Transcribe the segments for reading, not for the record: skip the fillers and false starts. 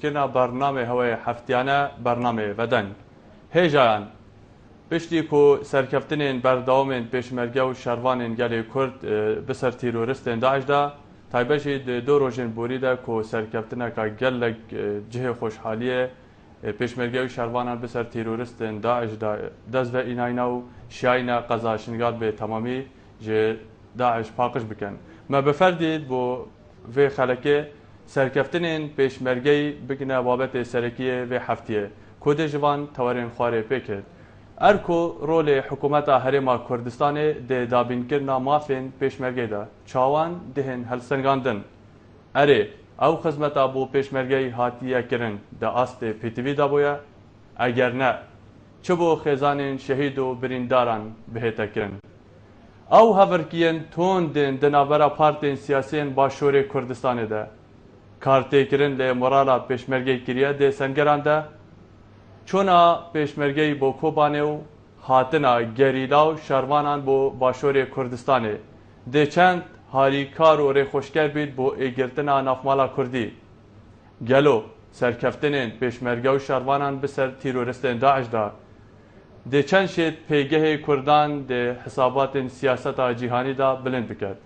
پێشکردنا بەرنامە هەوەیە هەفتیانە بەرنامەیە بەدەنگ هێژایان پشتی کو سەرکەفتنên بەردەوامên پێشمەرگە و شەروانên gelê Kurd biser tîroristên Daeş da taybet jî di du rojên borî de ku serkeftineka gelek cihê xweşhaliyê pêşmerge û şervanan biser tîroristên Daeş da dest ve înayna û şiyayîna qeza şingar bê temamî ji Daeş paqij bikin. Me bi ferdî bo vê xelekê serkeftinên pêşmergeyî bikine babetê serekiyê vê heftiyê ku dê ji van tewerên xwarê pêkir. Erko rolê hikûmeta Herêma Kurdistanê dê dabînkirina mafên pêşmergê de çawan dihên helsengandin. Erê ew xizmeta bû pêşmergeyî hatiye kirin di astê PTV da bûye? Eger ne, çi bo xêzanên şehîd û birîndaran bihête kirin? Ew hevirkiyên tondên di navbera partên siyasî yên Başûrê Kurdistanê de kartêkirin lê morala pêşmergeyî kiriye dê sengeran de çona pêşmergeyî bo Kobanê û hatina gerîla û şervanan bo Başûrê Kurdistanê dê çend harîkar û rêxweşker bît bo êgirtina navmala Kurdî. Gelo serkeftinên pêşmerge û şervanan biser tîroristên Daeş da dê çend şêd pêgehê Kurdan dê hesabatên siyaseta cîhanî da bilind biket.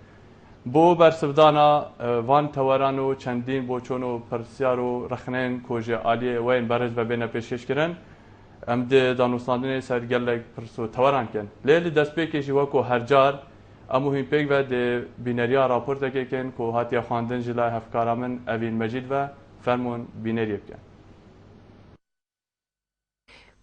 Bo bersivdana van teweran û çendîn boçon û pirsyar û rexneyên ku ji aliyê wên berez bebêne pêşkêşkirin em dê danûstandinê ser gelek pirs û teweran kin. Lê li destpêkê jî weko hercar em hînpêk ve dê bîneriya raportekê kin ku hatiye xwandin ji lay hevkara min Evîn Mecîd ve fermûn bîneriyê bikin.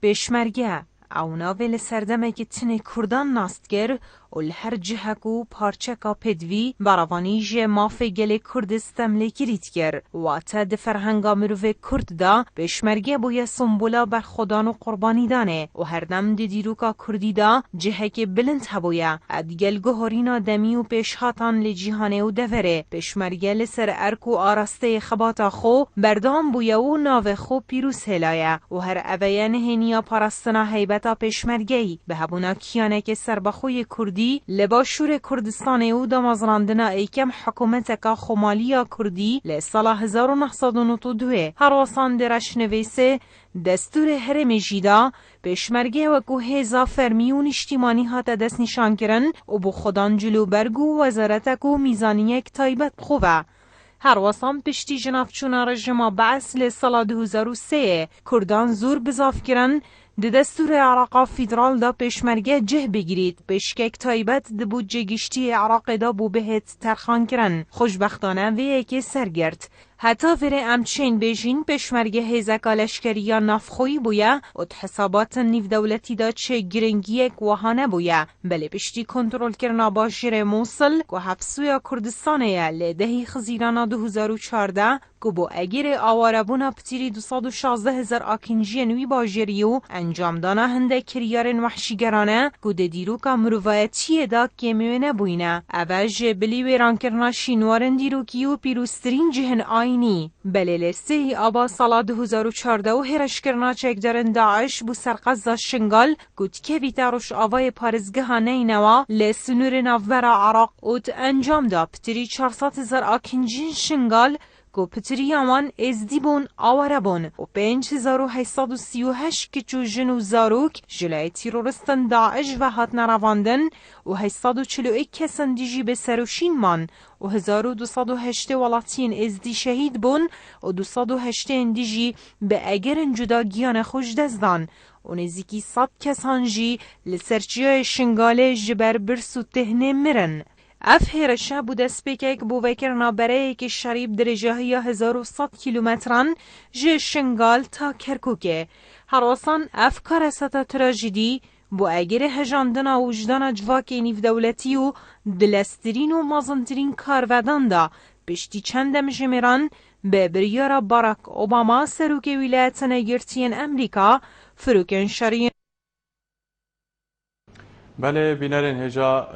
Pêşmerge ew navê li serdemekî tinê Kurdan nastkir û li her cihek û parçeka pêdivî beravanî ji mafê gelê Kurdî stemlêkirî dikir. Wate di ferhenga mirovê Kurd da pêşmerge bûye sembola berxwedan û qurbanîdanê û herdem di dîroka Kurdî da cihekê bilind hebûye. Edgel guherîna demî û pêşhatan li cîhanê û deverê pêşmerge li ser erk û arasteyê xebata xwe berdam bûye û navê xwe pîrûz hêlaye û her eveye nihêniya parastina heybeta pêşmergeyî bi hebûna kiyanekê serbexweyê Kurdî li Başûrê Kurdistanê û damezrandina êkem hikûmeteka Xomaliya Kurdî li sala 1992 herwesan di reşnivîsê Destûrê Herêmê jî da pêşmerge wekû hêza fermî û niştîmanî hate destnîşankirin û bi xwedan cilûberg û wezaretek û mîzaniyek taybet xwe ve. Herwesan piştî ji navçûna rejima Bees li sala 2003 Kurdan zûr bizavkirin di destûrê Iraqa Fîdral da pêşmerge cih bigirît pêşkek taybet di budcegiştiyê Iraqê da bû bihêt terxankirin. Xweşbextane vê yekê sergirt. Heta verê em çên bêjîn pêşmerge hêzeka leşkeriya navxweyî bûye û di hesabatên nîvdewletî da çê giringiyek wiha nebûye. Belê piştî kontrolkirina bajêrê Mosul ku hevsûya Kurdistanê ye lê dehî xizîrana 2014 ku bo egêrê awarebûna pitîrî 216,000 akînciyên wî bajêrî û encamdana hindek kiryarên wehşîgerane ku di dîroka mirovayetiyê da kêmî nebûyne. Ev ji bilî wêrankirina şînwarên dîrokî û pîroztirîn cihên ayinî. Belê li sêyî aba sala 2014 û hêreşkirina çekdarên Daeş bû ser qeza Şingal ku tikevîte rojavayê parêzgeha Neynewa li sinûrê navbera Iraq û di encam da pitîrî 400,000 akînciyên Şingal ku pitiriya wan êzdî bûn aware bûn û 5838 kiç û jin û zarok ji lay tîroristên Daeş ve hatine revandin û 841 kesin dî jî bê serûşîn man û 1208 welatiyên êzdî şehîd bûn û 208 dî jî bi egerên cudagiyana xwe ji dest dan û nêzîkî 100 kesan jî li ser çiyayê Şingalê ji ber birs û têhnê mirin. Ev hêreşe bû destpêkek bû vekirina bereyekî şerîb di rêjehiya 1100 kîlometran ji Şingal ta Kerkûkê. Herwesan ev kara seta trajîdî بۆ ئەگەری هەژاندنا وجدانە civakê nîvdewletî û dilestirîn û mezintirîn karvedan da piştî çend demjimêran bi biryara Barack Obama serokê Wîlayetên Yekîtiyên Amerîka firokên şerî Belê bînerên hêja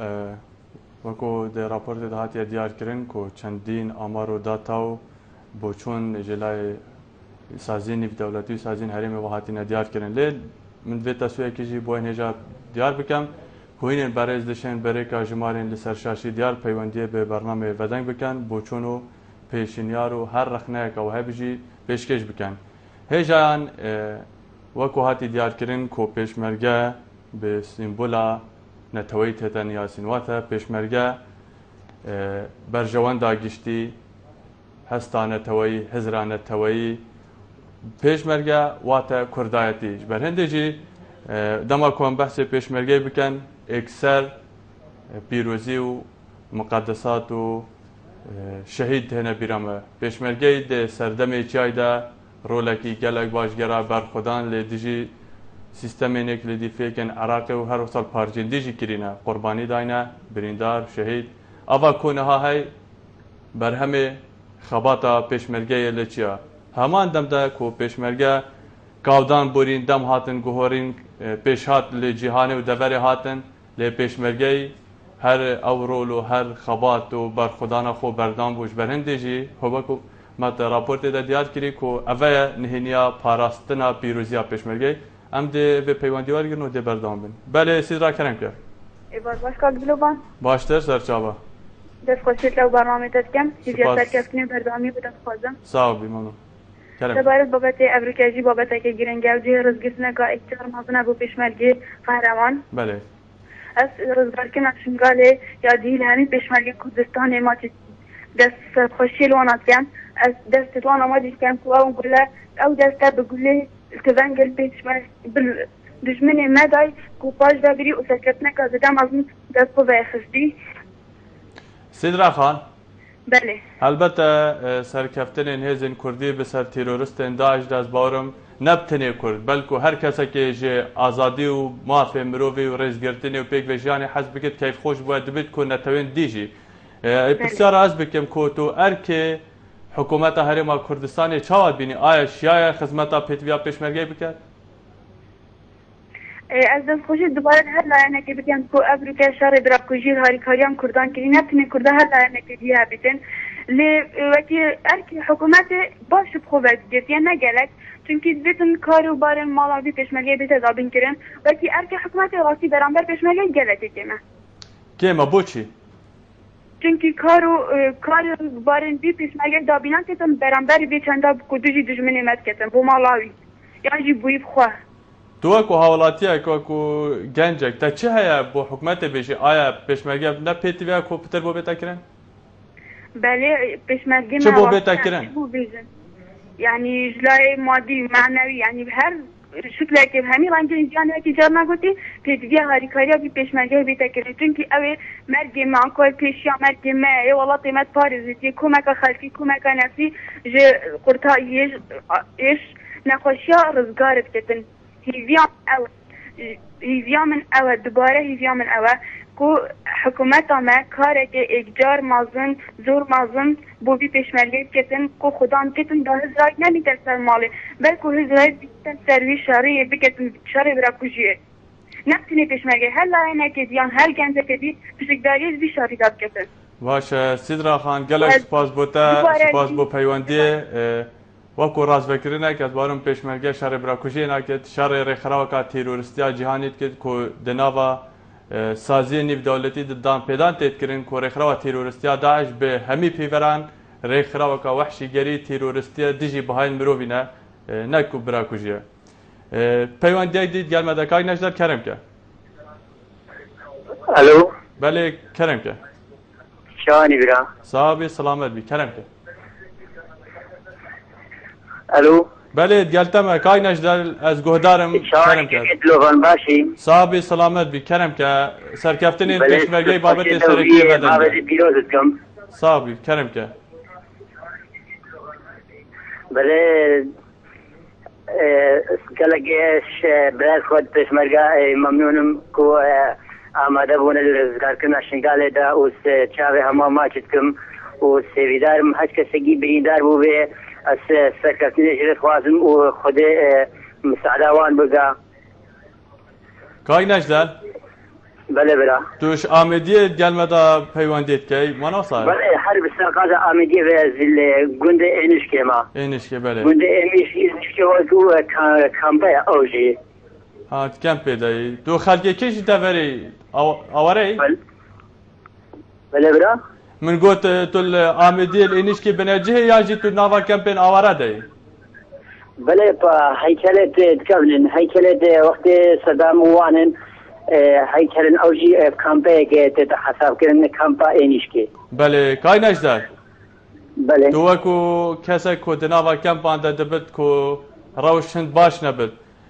wekû di raportê de hatiye diyarkirin ku çendîn amar û data û boçûn ji layê saziyên nîvdewletî û saziyên herêmê ve hatine diyarkirin. Lê min vê tesûyekê jî bo hêja diyar bikim ku hînên berêz dişên berêka jimarên li ser şaşî diyar peywendiyê bi bernameyê vedeng bikin boçûn û pêşînyar û her rexneyeka we hebî jî پێشکەش بکەن هێژیان وەکو هاتی دیارکردن کۆ پێشمەرگە بە سیمبۆلا نەتەوەی تێتەن یاسینواتە پێشمەرگە بەرژەوەندا گشتی هەستانەتەوەی هزرانەتەوەی پێشمەرگە واتە کوردایەتیش بەرهەندێکی دەما کۆم بەحسێ پێشمەرگەی بکەن ئێکسەر پیرۆزی و مقدسات و شەهید هێنە بیرەمە پێشمەرگەی سەردەمێکیایدا ڕۆلێکی گەلێک باشگەرا بەرخۆدان لێ دژی سیستەمێنێک لە دیفێکن عراقی و هەر ساڵ پارچێندێژی کرینە قوربانی داینە بریندار شەهید ئەڤا کۆنەها هەی بەرهەمێ خەباتە پێشمەرگەیە لە چییە هەمان دەمدا کۆ پێشمەرگە گاودان بۆرین دەم هاتن گوهۆرین پێشهات لە جیهانێ و دەڤەرێ هاتن لێ پێشمەرگەی هەر ئەو ڕۆل و هەر خەبات و بەرخودانە خۆ بەردام بووش بەرهەندێژی هۆبەکو ماتە راپۆرتێدا دیار کردی کۆ ئەڤەیە نهێنیا پاراستنا پیرۆزیە پێشمەرگەی ئەم دێ بێ پەیوەندیوەرگرن و دێ بەردام بن بەلێ سیدرا کەرەم کرد باشتر سەرچاوە دەستخۆشیت لەو بەرنامەتە بکەم هیچ سەرکەوتنی بەردەوامی بدەستخوازم ساوبی مەمنون دەبارەت بابەتی ئەڤریکاژی بابەتێکی گرنگە و جێ ڕزگرتنەکە ئیکتیار مازنە بۆ پێشمەرگی قەهرەمان بەلێ ئەس ڕزگارکردنا شنگالێ یادی لە هەمی پێشمەرگی کوردستانê ماچی دەست سەرخۆشی لۆناتیان ئەس دەستت وان ئامادە بکەم کو ئەو گولە ئەو دەستە بە گولێ کڤەنگل پێشمەرگ دژمنێ مەدای کو پاش دەگری و سەرکەوتنەکە زەدەم ئەزم دەست بۆ بەیەخستی سیدرا خان بەلێ هەلبەتە سەرکەفتنên hêzên Kurdî bi ser teroristên Daeş dest barim nebtinê Kurd belku her kesekê ji azadî û mafê mirovê û rêzgirtinê û pêkvejiyanê hez bikit keyfxweş bûye dibit ku netewên dî jî pirsyara ez bikim ku tu erkê hikûmeta Herêma Kurdistanê çawa bînî aya şiyaya xizmeta pêtviya pêşmergeyê bike Ez destxoşî dibare her layenekê bikin ku Evrûke şerê birakujî harîkariyan Kurdan kirî nebtinê Kurda her layenekê dî hebitin lê wekî erkê hikûmetê baş bi xwe vedigirt ne gelek çünkü dibêtin karê û barên mala vî pêşmergeyê bête dabîn kirin wekî erkê hikûmetê rastî beramber pêşmergeyê gelekê kême kême boçî çünkü kar û barên vî pêşmergeyê dabînan ketin beramberî vê çenda ku du jî dijminê me diketin bo mala wî yan jî bûyî bixwe Tu wekû hawlatiyek wekû gencek te çi heye bo hikûmetê bêjî aya pêşmerge ne pêtiviya ku pitir bo bête kirin belê pêşmergê çi bo bête kirin yani ji layê madî manewî yani her şiklekê hemî rengên jiyanekî carna gotî pêtiviya harîkariya vî pêşmergeyê bête kirin çünkü ew ê mergê me ankoy pêşiya mergê me ê welatê me parêzîtiye komeka xelkî komeka nefsî ji qurtariyê êş nexweşiya rizgarê diketin hîviya min ew e dubare hîviya min ew e ku hikûmeta me karekê êkcar mazin zor mazin bo vî pêşmergeyê biketin ku xudan ketin da hizrayî nebîte ser malê belku hizrayî bîte ser vî şeriyê biketin şerê birakujiyê nebtinê pêşmergeyê her layenekê diyan her gencekê dî piştîkdariyê vî şerî da biketin baş Sidra Xan gelek spas bo te spas bo peywendiyê وەکو ڕازڤێکردنێک ez barim pêşmerge şerê birakujiyê naket şerê rêxeraweka teroristiya cîhanê dikir ku di nava saziyê nîvdewletî di dan pêdan tê dikirin ku rêxerawa teroristiya Daeş bi hemî pîveran rêxeraweka wehşîgerî teroristiya dijî bihayên mirovî ne ne ku birakujiye peywendiyek dît gelmede kayî nejder kerem ke Alo belê kerem ke şanî bira sahabî selamet bî kerem ke Alo belê gelteme kayî nejder ez guhdarim kerem ke Lovan başî sahabî selamet bî kerem ke serkeftinên pêşmergeyê babetê serekiyê vedin pîroz dikim sahabî kerem ke belê gelek biraz xwe pêşmerga memnûnim ku amade bûne li rizgarkirina şingalê de û çavê hema maçî dikim û sêvîdarim hech kesekî birîndar bû vê ez serkeftinê jî dixwazim û xwedê misada wan bige kayî nejder belê bira tu ji Amêdiyê gelmeda peywendê dikey mana sar belê her bi serqaza Amêdiyê ve zîlê gundê ênişkê ma ênişkê belê gundê ênişkê wekû kampeya ew jî ha tikem pêdayî tu xelkekê jî deverê awareyî belê bira min got tu li Amêdiyê ênişkê binecihê yan jî tu nava kempên awara deyî بله هیکلت دکبلن هیکلت وقت صدام وانن هیکلن اوجی کامپه که تت حساب کردن کامپا اینیشکی بله کای نجدر بله تو وکو کسی که دناوا کمپان دبت کو روش هند باش نبت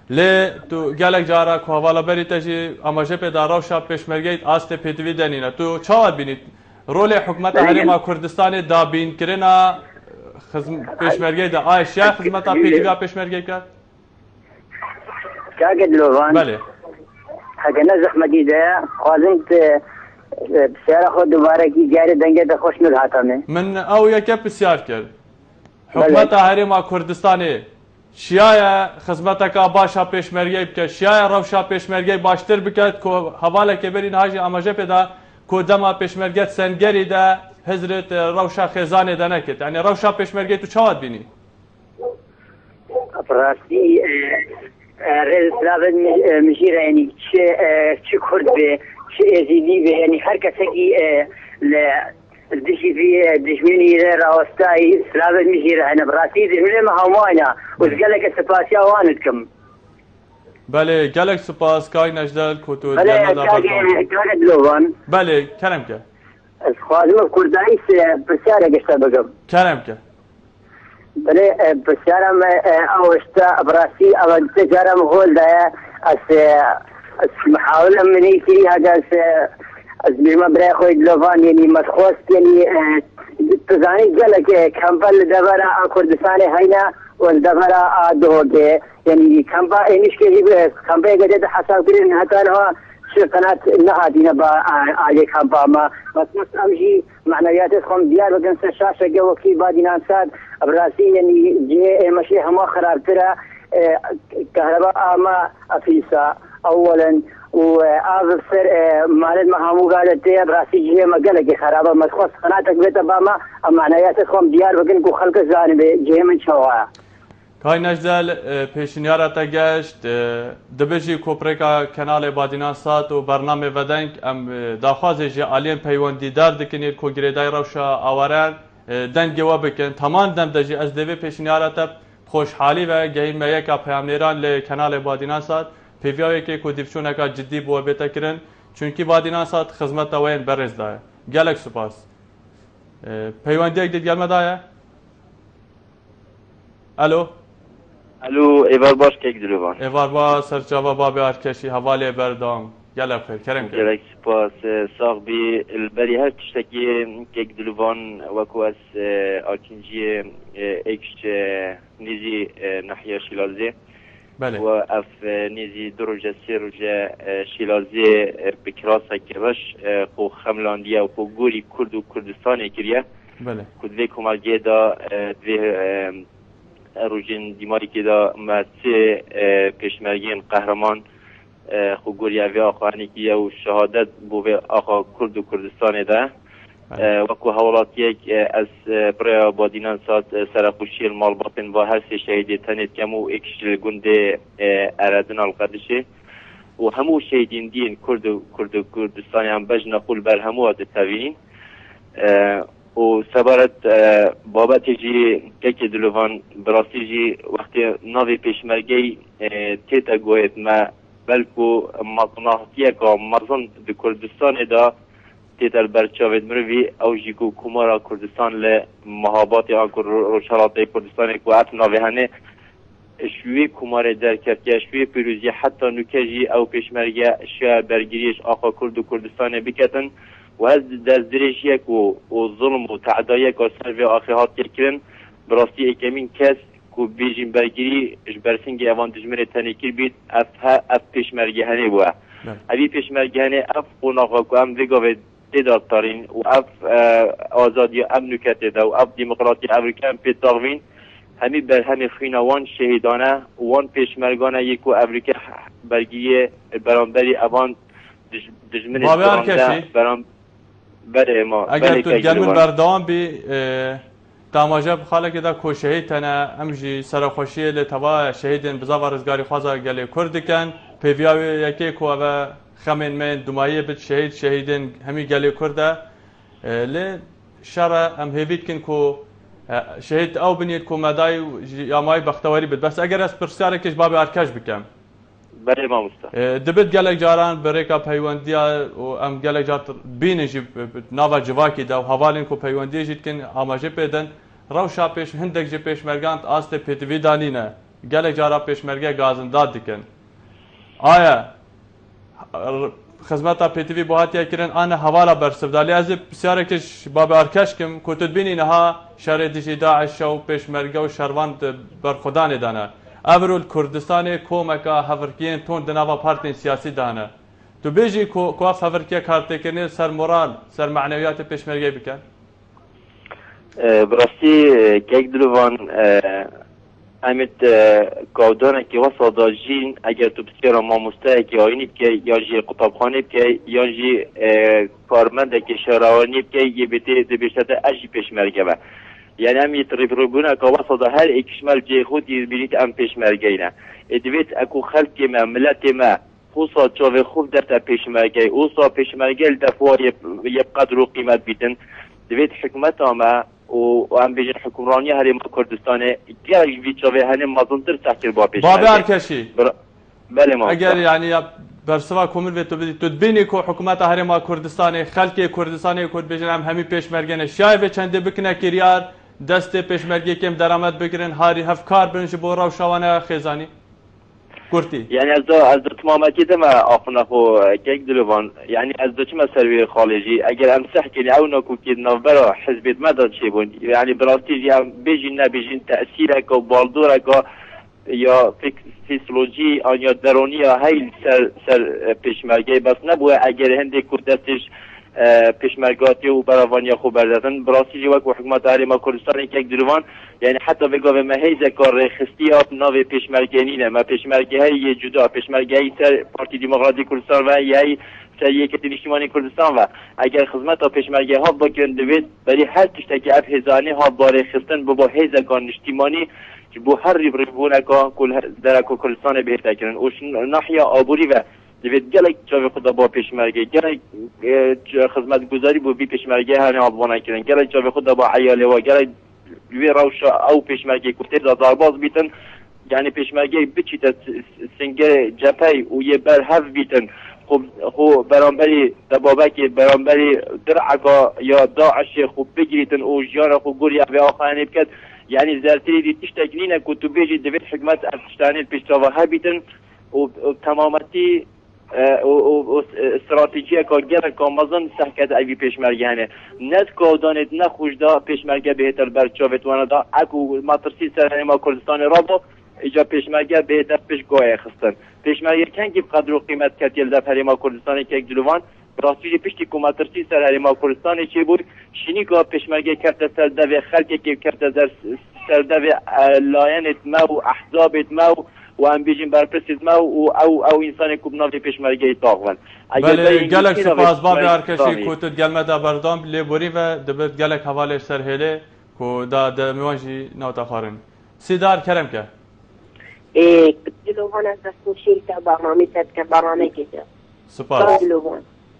لی تو گلک جارا کو حوالا بری تجی اماجه پیدا روشا پیشمرگیت آست پیدوی دنینه تو چاوت بینید رول حکومت حریم کردستان دا بین کرنا پیشمرگی دا آشیا خدمت پیدوی پیشمرگی کرد کاغد لوان بله اگه نه زحمتی ده خوازند بسیار خود دوباره کی جاری دنگه ده خوش نگهاتمه من او یکی بسیار کرد حکومت حریم کردستانی شیای خدمت کا باشا پیشمرگی بکرد شیای روشا پیشمرگی باشتر بکرد که حواله که برین هاجی اماجه پیدا که دما پیشمرگیت سنگری ده حضرت روشا خزانه ده نکرد یعنی روشا پیشمرگی تو چاوت بینی؟ راستی رئیس لابد مجیره یعنی چه کرد به چه ازیدی به یعنی هر کسی که دشي في دشمني راوستاي سلابت مجيره انا براسي دشمني ما همانا وزقلك سباسيا وانتكم بله گلک سپاس کای نجدل کتو بله کاغد لوان بله کرم که از خوازم کردایی بسیاره گشته بگم کرم که بله بسیارم اوشتا براسي اول تجارم غول دایا از محاولة مني كري هذا از بیرما برای خود لوان یعنی مسخوست یعنی تزانی جلک کمپل دبرا کردستان هینا و دبرا دوگه یعنی کمپا اینش که کمپا گده حساب کردن حتی انها شرطنات نهادین با آلی کمپا ما مثلا امجی معنویات خون دیار بگن سشاشه گه وکی بادینان ساد ابراسی یعنی جه مشی هما خرابتره كهرباء ما أفيسا أولا وأغفر مالد ما همو قالت براسي جهة ما قالك خرابة ما تخص قناتك بيتا باما أما عناياتكم ديار بقن كو خلق الزانبه جهة من شواها کای نجدل پیشنیارتا گشت دبجی کوپریکا کنال بادینان سات و برنامه ودنگ ام داخوازه جه آلین پیوندی دار دکنید کو گریدای روشا آورن دنگی و بکن تمام دم دجی از دوی پیشنیارتا خوشحالی و گهی میکا پیامنیران لی کنال بادینان سات پیویایی که کو دیفچونکا جدی بو بیتا کرن چونکی بادینان سات خدمت وین برز دایه گلک سپاس پیوندی اک دید گلمه دایه الو الو ایوار باش که دلوان ایوار با سرچاوا بابی ارکشی حوالی بردام گل بخیر کرم کرد جلک سپاس ساق بی البری هر تشتکی که دلوان وکو از آکنجی اکش نیزی نحیه شیلازی بله و اف نیزی دروجه سی روجه شیلازی بکراسه که باش خو خملاندیه و خو گوری کرد و کردستان کریه بله کدوی کمالگه دا دوی روجین دیماری که دا مرسی پیشمرگین قهرمان خوگوری اوی آخوانی که و شهادت بوی آخوا کرد و کردستان ده وکو حوالاتی از برای بادینان سات سرخوشی المالباطن و هر سی شهیدی تنید کمو اکشل گنده اردن القدشه و همو شهیدین دین کرد و کردستانی هم بج نقول بر همو هات تاوین و سبارت بابت جی که دلوان براستی جی وقتی ناوی پیشمرگی تیتا گوید ما بلکو مطناحتیه که مزن در کردستان دا تیتا البرچاوید مروی او جی که کمارا کردستان لمحابات آنکر روشالات کردستان که اف ناوی هنه شوی کمار در کرد شوی پیروزی حتی نکجی او پیشمرگی شوی برگیریش آخا کرد و کردستان بکتن و از در درجیک و ظلم و تعدایک و سر و آخرات کرن براستی اکمین کس کو بیجین برگیری برسنگ اوان دجمن تنکیر بید اف پیشمرگی هنه بوه اوی پیشمرگی هنه اف قناقا کو ام وگاوه دیدار تارین و اف آزادی ام نکته ده و اف دموکراتی امریکا پی تاغوین همی بر همی خینوان شهیدانه وان پیشمرگانه یکو امریکا برگیری برانبری اوان دجمن بران بله ما اگر تو گلمون بردام بی داماجه بخاله که دا کو شهید تنه امجی سرخوشی لتوا شهیدین بزاو رزگاری خوازا گلی کردکن پیویاوی یکی کو و خمین من دمایی بید شهیدین همی گلی کرده لی شرع ام هیوید کن کو شهید او بنید کو مدای یا مای بختواری بد بس اگر اس پرسیاره کش باب ارکش بکم بله مامستا دبت گلک جاران بریکا پیوندیا و ام گلک جات بینجی ناوا جواکی دا و حوالین کو پیوندی جید کن آماجه پیدن روشا پیش هندک جی پیش مرگانت آسته پیتوی دانینه گلک جارا پیش مرگه گازنداد دکن آیا خدمتا پیتوی بوهاتیا کرن آن حوالا برسفدالی از بسیاره کش باب ارکش کم کتد بینی نها شر دیجی داعش و پیش مرگه و شروان بر خدان دانه اورول کردستان کومکا هفرکین تون دناوا پارتین سیاسی دانه تو بیجی کو هفرکیه کارته کنه سر مورال سر معنویات پیش مرگه بکن براستی کیک دلوان امید کودانه که وسط جین اگر تو بسیار ماموسته که آینی که یا جی قطابخانه که یا جی کارمنده که شهروانی که یه بیته دبیشته اجی پیش مرگه با یعنی همی تریبونه که وسط هر اکشمال جی خودی بینید ام پیش مرگه نه ادویت اکو خلق ما ملت ما خصوصا چاو خوب در پیش مرگه اوسا پیش مرگه دفعه یه قدر و قیمت بیتن دویت حکومت ما و ام بیجن حکمرانی هریم کردستان گرگ ویچاوه هنه مازندر تحکیر با پیش بابی ارکشی بله ما اگر یعنی برسوا کومل و تو بینی کو حکومت هریم کردستان خلق کردستان کرد بیجن همی پیش مرگه شای و چنده بکنه کریار دست پیش مرگه کم درآمد بگیرن هاری هفکار بنش بورا و شوانه خیزانی کورتی یعنی از تمامتی دم آخنا خو کیک دلوان یعنی از چه مسئله خارجی اگر ام صح کنی او نکو که نوبرا حزب مدد چی بون یعنی براستی هم بیجین نبیجین تأثیر که بالدور که یا فیسیولوژی آن یا درونی یا هی سر پیشمرگی بس نبوده اگر هندی کردستش پیشمرگاتی و براوانی خوب بردن براستی وقت و حکومت هریم کردستان کیک دلوان یعنی حتی بگو به مهیز کار خستی ها ناو پیشمرگی نه ما پیشمرگی های جدا پیشمرگی سر پارتی دموکراتی کردستان و یه سر یک اجتماعی کردستان و اگر خدمت ها پیشمرگی ها بکن دوید برای هر تشتکی اف هزانه ها باره خستن با هیز کار اجتماعی بو هر ریبونه که کل در کردستان بهتر کردن اوش ناحیه آبوری و دوید گلک جاوی خدا با پیشمرگی گلک خدمت گذاری بو بی پیشمرگی هنه آبوانه کردن گلک جاوی خدا با عیاله و گلک وی روشا او پیشمرگی کتی دارباز بیتن یعنی پیشمرگی بچیت سنگر جپی و یه بر هف بیتن خب برانبری دبابکی برانبری درعکا یا داعش خوب بگیریتن او جیان خوب گوری به آخرانی بکد یعنی زرتری دی تشتکنینه که تو بیجی دوید حکمت ارتشتانی پیشتاوه ها بیتن و تمامتی و استراتژی که گره کامازن سحکت ایوی پیشمرگی هنه ند کودانت نخوش دا پیشمرگی بهتر برچاوت وانا دا اکو مطرسی سرانی ما کردستان را با ایجا پیشمرگی بهتر پیش گوه خستن پیشمرگی کنگی بقدر و قیمت کتیل دا پری ما کردستان که جلوان براستی پیشتی که مطرسی سرانی ما کردستان چی بود شینی که پیشمرگی کرده سردوی خلقی که کرده سردوی لاینت ما و احزابت ما و ام بیجین برپرسید ما او انسان کوب ناوی پیشمرگی تاغون بله گلک سپاس باب ارکشی کوتد گلمه دا بردام لیبوری و دبت گلک حوالش سر هله کو دا میوانجی نوتا خارن سیدار کرم که دلوان از دستون شیرکه برنامه تد که برنامه کده سپاس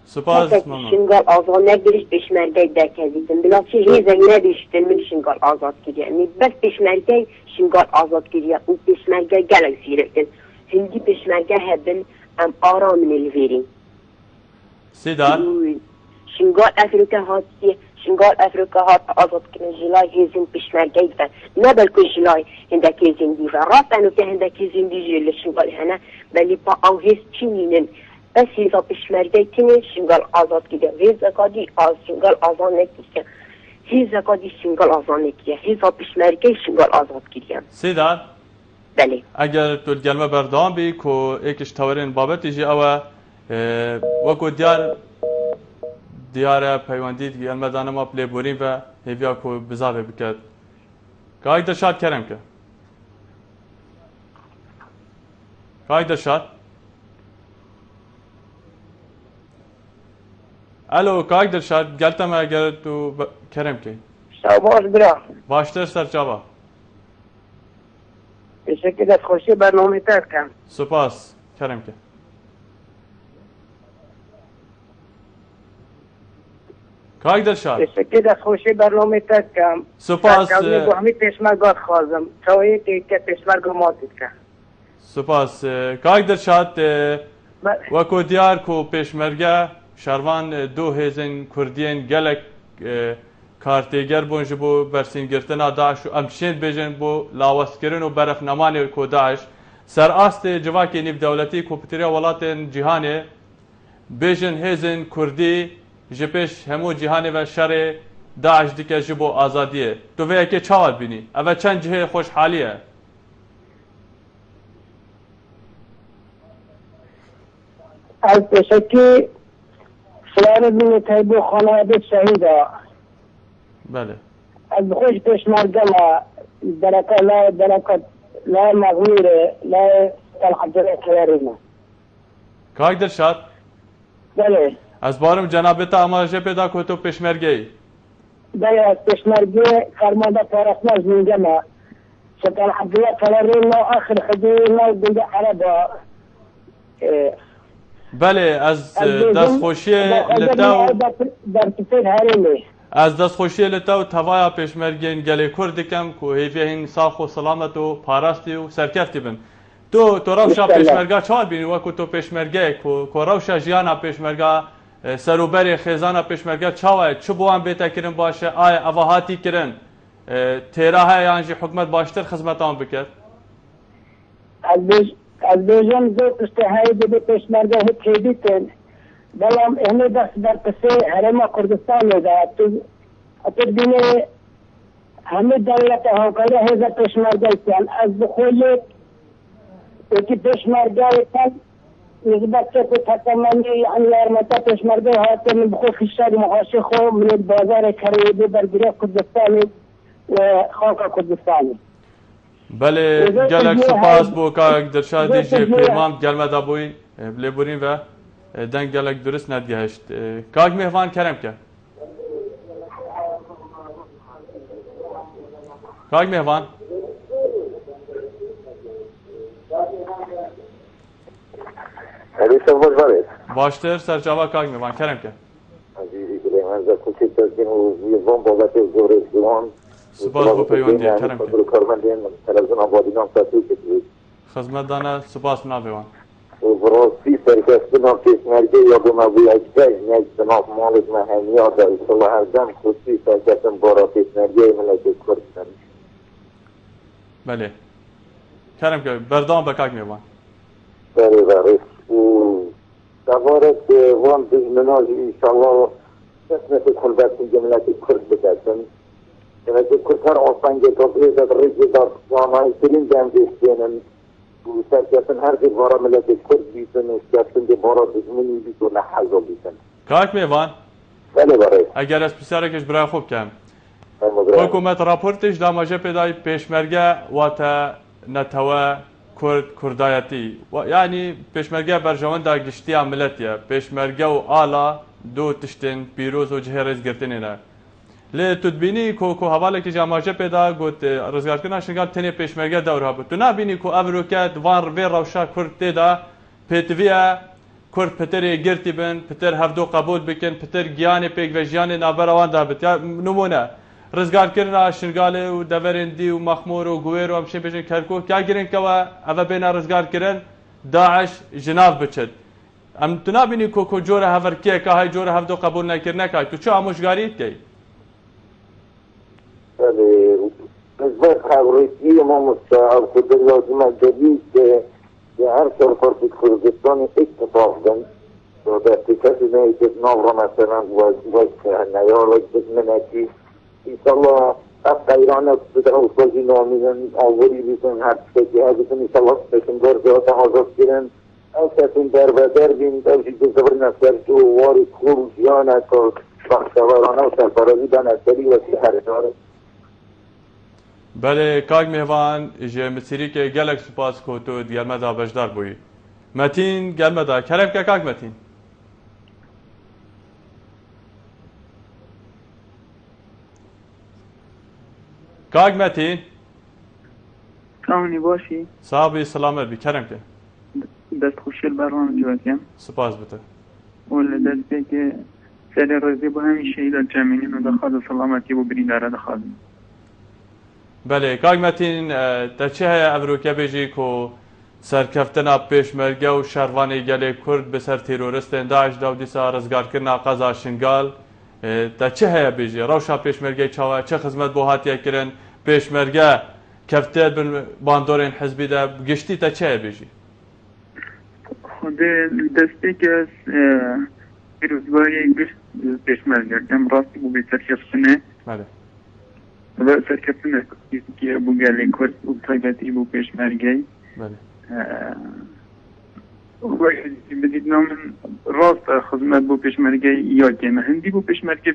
سپاس شنگال آزاد نگیرش پیشمرگی دکزیدن بلا چه هیزه نبیشتن من شنگال آزاد کده یعنی بس پیشمرگی شنگال آزاد کده و پیشمرگی گلک زیرکن هندی پیشمرگی هبن ام آرام نلویرین سیدار شنگال افریقا هات آزاد کنه جلای هیزین پیشمرگی دن نبل که جلای هندکی زندی و راست انو که هندکی زندی جل شنگال هنه بلی با او هیز چینینن بس هیزا پیشمرگی تینه شنگال آزاد کده هیزا کادی شنگال آزاد نکیده هیزا کادی شنگال آزاد نکیده هیزا پیشمرگی شنگال آزاد کده سیدار بله اگر تو گلمه بردام بی که ایکش تورین بابتی جی اوه وکو دیاره پیوندید گلمه دانم اپ لیبورین و هیویا که بزاوه بکد گای دشاد کرم که گای دشاد الو کاک دلشاد گلتم اگر تو کرم کی شاباش برا باشتر سر چابا بشکل از خوشی برنامه تر کن سپاس کرم که کاک دلشاد تشکر دستخوشی برنامه تک کم سپاس با همین پیشمرگات خوازم چاوی که پیشمرگا ماتید کم سپاس کاک دلشاد وەکو دیار و پێشمەرگە شەروان دوو هێزن کوردیên gelek کارتێگەر بوون ji بۆ بەرسینگirtina Daeş û em şên bêjin بۆ lawestkirin û berefnemanê ku Daeş serastê civakê nîvdewletî ku pitiriya welatên cîhanê bêjin hêzên Kurdî ji pêş hemû cîhanê ve şerê Daeş dike ji bo azadiyê. Tu vê yekê çawa bînî? Ev e çend cihê xweşhalî ye? از تشکی سلام بینی تایبو خانواده شهیده بله از خوش پیشمرگه لا مغموره لا الحجره کلارینه کاک دلشاد بله از بارم جنابتا اماجه پیدا که تو پشمرگه ای بله از پیشمرگه فرمانده پارسناز میگم شکل حجره کلارینه آخر خدیرینه دیگه عربا بله از دستخوشی لتاو از دستخوشی لتاو توای پشمرگین گلی کرد کم که هیوین ساخ و سلامت و پاراستی و سرکفتی بن تو روشا پشمرگا چهار بینی و که تو پشمرگه که روشا جیانا پشمرگا سروبری خیزانا پشمرگا چاوه چه بوان بیتا کرن باشه آیا اواهاتی کرن تیرا های یعنی حکمت باشتر خدمت آن بکرد از بیجان دو اشتهایی به پیشمرگه هیچی کن بلام همه دست در پسه حرم کردستان ده تو بینه همه دولت هاکره هزا پیشمرگه کن از بخولی یکی پیشمرگه کن نسبت که تکمانی یعنی ارمتا پیشمرگه هاته من بخو خشتاق مخاشی خو من بازار کریبی برگره کردستانی و خاک کردستانی بله گلک سپاس بو کاک دلشادی جی پیمان گلمه بوی بلیبورین و دنگ گلک درست ندگهشت کاک مهوان کرم که کاک مهوان باشتر سرچاوا کاک مهوان کرم که سپاس بو پیوندی کرم که خدمت دانه سپاس منابیوان براستی سرکستنا پیشمرگه یا به مبوی اجگه نیک سناف مالک مهنیا در اصلاح هردم خصوصی سرکستن بارا پیشمرگه ملکت کردن بله کرم که بردام بکاک میوان بله بله و دوارت وان بزمناجی انشاءالله قسمت کلبت جملت کرد بکردن جملت کرد هر آسانگه تا بریزد رجی دار وانای ترین جمعیشتینن و سرکستن هر که بارا ملت کرد بیتن و سرکستن که بارا بزمنی بیت و لحظا بیتن کاک میوان بله بله اگر از پسیاره کش برای خوب کم حکومت راپورتش داماجه پیدای پیشمرگه و تا نتوه کردایتی یعنی پیشمرگه برجوان دا گشتی عملتیه پیشمرگه و آلا دو تشتن پیروز و جهه رئیس گرتنی نه لی تدبینی که حواله که جاماجه پیدا گوت رزگار کردن شنگال تنی پیشمرگه دورها بود تو نبینی که اولو که دوان روی روشا کرد تیدا پیتویه کرد پتر گرتی بن پتر هفدو قبول بکن پتر گیان پیک و جیان نابروان دابت یا نمونه رزگار کردن شنگاله و دورندی و مخمور و گویر و همشه بجن کرکو که گرین که اوه بین رزگار کردن داعش جناب بچد ام تو نبینی که جور هفرکیه که های جور هفدو قبول نکرنه که تو چه آموشگاریت که بله نسبت خبریتی ما مستعب خود لازم جدید که هر سرپرست کردستان اتفاق دن و در تکت نیتت نام را مثلا وجه نیارد بزمنکی انشالله افت ایران بده اوزبازی نامیدن آوری بیتن هر چکی ها بیتن انشالله سپیشن در جهات آزاد گیرن او کسین در و در بین در جیده زبر نصر جو واری کور جیانه که بخشورانه و سرپرازی به نصری و سیحر داره بله کاک مهوان جه مسیری که گلک سپاس که تو گرمه دا بجدار بوی متین گرمه دا کرم که کاک متین کاک متین سلامونی باشی صاحبی سلامت بی کرم که دست خوشی برنامه جوکم سپاس بته ولی دست که سر روزی با همین شهیدان جمعینین و دخواست سلامتی و برینداره دخواستم. بله کاک متین تا چه هەیە ئەڤروکە بێژی کۆ سەرکەفتنا پێشمەرگە و شەڕوانی گەلێ کورد بەسەر تیرۆریستێن داعشدا و دیسا ڕزگارکردنا قەزا شنگال تا چه هەیە بێژی ڕەوشا پێشمەرگەی چاوە چه خزمەت بۆ هاتیەکردن پێشمەرگە کەفتێت بن باندۆرێن حزبیدا گشتی تا چه هەیە بێژی خود دستی که از پیروزگاهی گشت پێشمەرگە کەم ڕاستی بوو بێ سەرکەفتنێ بله و سەرکەفتنە که بوو گەلێ کورد و تایبەتی بوو پێشمەرگەی بله بدید نامن راست خدمت بو پێشمەرگەی یاکێمە هەندی بۆ پێشمەرگە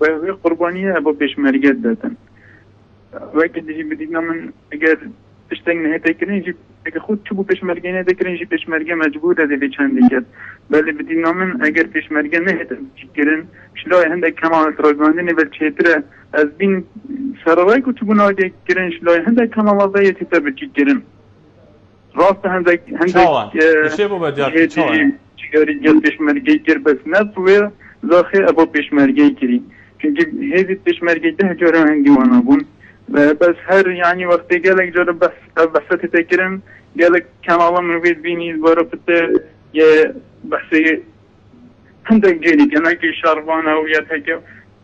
بەروێ قوربانیە بۆ پێشمەرگەت دەدەن وەکە دژی بدید نامن ئەگەر تشتێک نهێتەکردنجی ئەگە خود چ بوو پێشمەرگەی نەدەکردنجی پێشمەرگە مەجبورە دەبێ چەندێکت بەڵێ بدید نامن ئەگەر پێشمەرگە نهێتەکردن شلای هەندێک کەماڵەت ڕۆژماندنی بەرچێترە ئەس بین سەرڕای و چبوو نادێکردن شلای هەندێک کەماڵەڵەیەتی تە بچیکردن راست هندێک جگەری گەل پێشمەرگەی کرد بەس نەبوێ زاخێ ئەبۆ پێشمەرگەی کردی چونکی هێزی پێشمەرگەی ده جۆرە هەنگی وانە بوون بەس هەر یعنی وەختی گەلێک جۆرە بەسەتی تێکردن گەلێک کەماڵە مرۆڤێت بینی بۆرە پتە بەسێ هەندێک جێری گەناکی شارڤانە و یا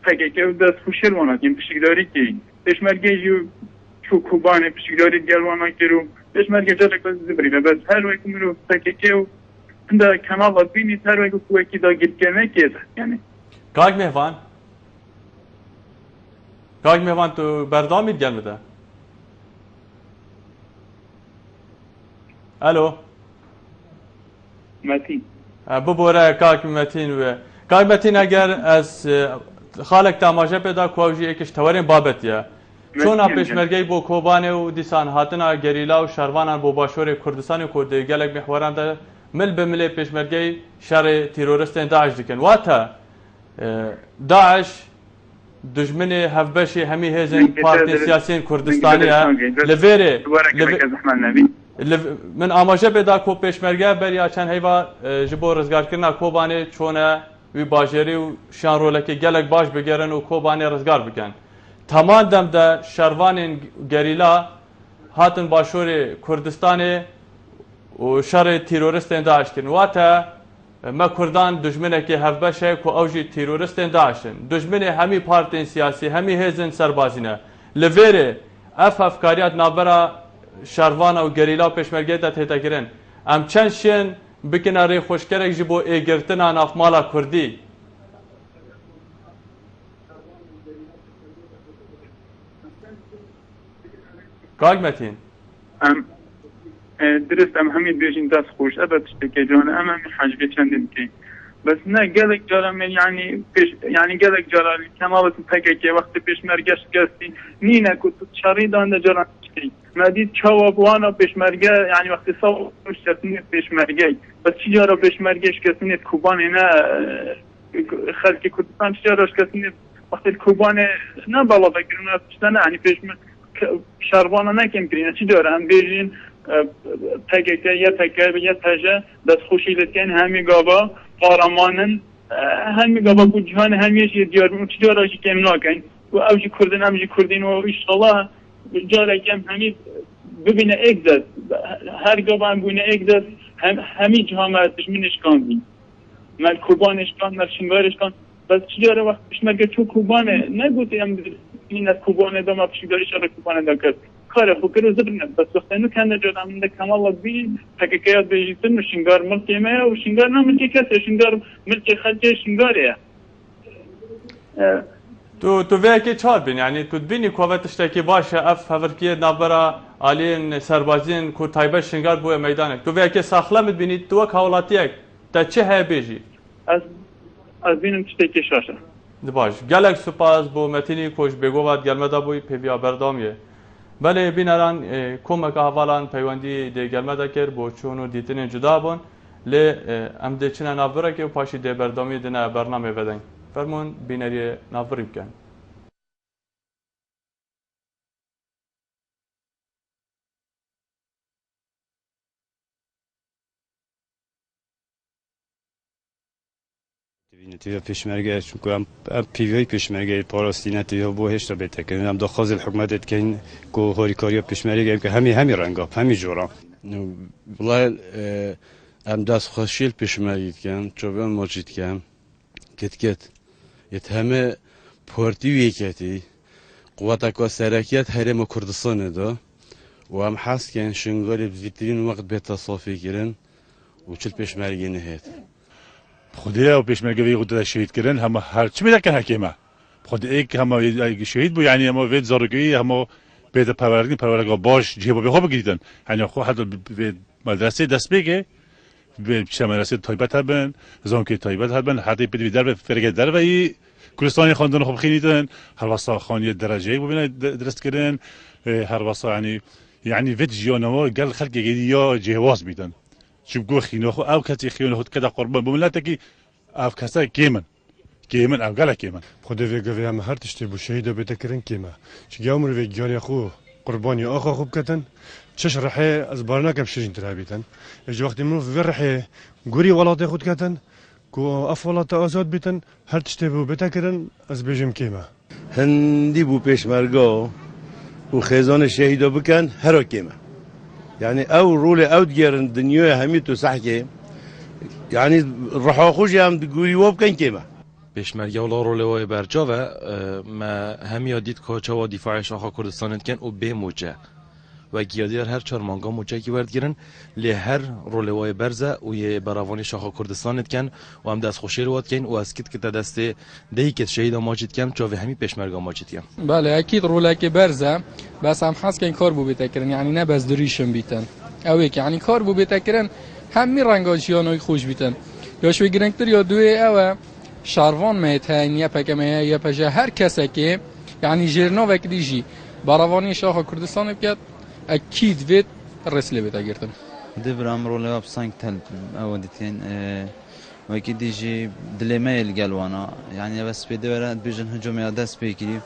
تەکێکە و دەست خوشێر وانەکەین پشتیکداری کردی پێشمەرگەی و کوبانێ پشتیکداری گەلوانە کرد و پێشمەرگە جارێک بەس زبریبە بەس هەر وەک مرۆڤ تەکێکێ و هەندە کەماڵە بینی هەر وەک کوێکی داگیرکردنێکێتە یعنی کاک میهوان تو بەردامیت گەلمەدە ئەلۆ مەتین ببۆرە کاک مەتین وێ کاک مەتین ئەگەر ئەس خاڵێک تاماژە پێدا کواژی ئێکش تەوەرێن بابەتە چۆنا پێشمەرگەی بۆ کۆبانێ و دیسان هاتنە گەریلا و شەروانان بۆ باشۆرێ کوردستانی و کوردی گەلێک میحوەراندا مل بە ملێ پێشمەرگەی شەڕێ تیرۆریستێن داعش دکەن واتە داعش دژمنێ هەفبەشی هەمی هێزن پارتی سیاسیین کوردستانیە لەوێرێ من ئاماژە پێدا کۆ پێشمەرگە بەریا چەند هەیوا ji بۆ ڕزگارکردنا کۆبانێ چۆنە وی باژێری و شیان ڕۆلەکەی گەلێک باش بگەرن و کۆبانێ ڕزگار بکەن تەمان دەمدە شەروانên گەریلا هاتن باشۆرê کوردستانê û şerê tîroristên Daeş kirin wate me Kurdan dijminekê hevbeş e ku ew jî tîroristên Daişin dijminê hemî partên siyasî hemî hêzin serbazî ne li vêrê ev hevkariya navbera şervana û gerîla pêşmergê de tête kirin em çend şên bikine rêxweşkerek ji bo êgirtina navmala Kurdî کاک متین درست ام همی بیشین دست خوش ابد تشتکی جان ام همی حجبه چندین کی بس نه گلک جارا من یعنی گلک جارا کمالت تکه وقت پیشمرگه شکستی نینه که تو چاری دانده جارا چی مدید چواب وانا پیشمرگه یعنی وقتی صاحب شکستنی پیشمرگه بس چی جارا پیشمرگه شکستنی کوبان نه خلق کردستان چی جارا شکستنی وقتی کوبان نه بالا بگیرن نه یعنی پیشمرگه شەروانە نەکەمکردینە چی جۆرە ئەم بێژین تەکێکە یە تەکە یە تەژە دەستخۆشی لەتکەن هەمی گاوا قارەمانن هەمی گاوا بوو جیهان هەمیەشی دیاربوون چی جۆرەژی کەم ناکەین و ئەوژی کوردن ئەمژی کوردین و ئیشەڵا جارێکم هەمی ببینە ئێک دەست هەر گاوان بوونە ئێک دەست هەمی جیهانە دژمنشکان بین مەل کوبانشکان مەل شنگارشکان بس چی جۆرە وەخت پشمەرگە چوو کوبانێ نەگوتی ئەم این از کوبانه دام افشگاری شده کوبانه دکرد کار خوکر رو زبرنه بس وقتی نو کنده جدا من کمال بین تکیات بیشتر نشینگار ملکی ما و شینگار نه ملکی کسی شینگار ملکی خالص شینگاریه تو ویکی چهار بین یعنی تو بینی کوابتش تکی باشه اف هفرکیه نبرا آلین سربازین کو تایبه شینگار بوی میدانه تو ویکی ساخله میبینی تو کاولاتیک تا چه هی بیجی از بینم تکی شاشه باش گلک سپاس بو متینی کوش بگوات گلمدا بوی پیویا بردامیه بله بینران کمک احوالان پیوندی ده گلمدا کر بو چونو دیتن جدا بون ل ام ده چنا نافره که پاشی ده بردامی دنا برنامه بدن فرمون بینری نافری بکن نتیجه پیشمرگه چون که ام پیوی پیشمرگه پاراستینه نتیجه بو هشت بیت کنیم ام دخواز الحکومت کن کو هوریکاریا پیشمرگه که همی رنگا همی جورا والله ام دست خوشیل پیشمرگه کن چوبان ماجید کن کت یتهمه پارتی ویکتی قوات سرکیت هرم کردستان دا و ام حس کن شنگاری بزیترین وقت بیت صافی کردن و چل پیشمرگه نهید خدایا و پیشمرگه وی خود شهید کردن هم هر چی میده که حکیمه خود ایک هم شهید بود یعنی هم وید زارگی هم بیت پروردگار باش جیبو به خوب گیردن یعنی خود حتی به مدرسه دست بگه به مدرسه تایبت هستن زانکی تایبت هستن حتی به در فرق در و کلستانی خواندن خوب خیلیدن هر واسه خانی درجه ببینه درست کردن هر واسه یعنی وید جیانوا قال خلق یا جواز بیدن شو بقول خينه أو كتي خينه كذا قربان بملاتك أو كذا كيمن أو قال كيمن خدا في قفيا ما هرتش تبو شهيدة بتكرن كيما شو عمر في جاري أخوه قرباني أخو خوب كتن تشش رحي أزبارنا كبشرين ترابيتن إجا وقت منو في رحي قوري ولا تاخد كتن كو أفولا تأزاد بيتن هرتش تبو بتكرن أزبيجم كيما هندي بو بيش مرقو وخيزان الشهيدة بكن هرو كيما يعني او رولي او ديرن دنيا هميتو صحكي يعني الرحا خوشي هم تقولي وابكن كيما پیشمرگه ولا رول وای برجا و ما هم یادید که چوا دفاع شاخ کردستان کن و به موجه و گیادی هر چهار مانگا موجه کی ورد گیرن لی هر رول وای برزه و یه براوانی شاخ کردستان کن و هم دست خوشی روات کن و اسکت که دست دهی که شهید ماجد کن چوا همی پیشمرگه ماجد کن بله اكيد رولك برزه بس هم حس كان كار بو بتكرن يعني نه بس دريشن بيتن او يعني كار بو بتكرن همي رنگاجيانو خوش بيتن یا شوي گرنگتر یا دوی او شاروان مهت هنیا پکمه یا پجا هر کسی که يعني جيرنا وكديجي براواني شاخ كردستان بكات اكيد فيت الرسله بتاعتن دبرام رولي بسانك تل اوديتين واكيد يجي دليميل قالوانا يعني بس بدور بيجن هجوم دست بيكري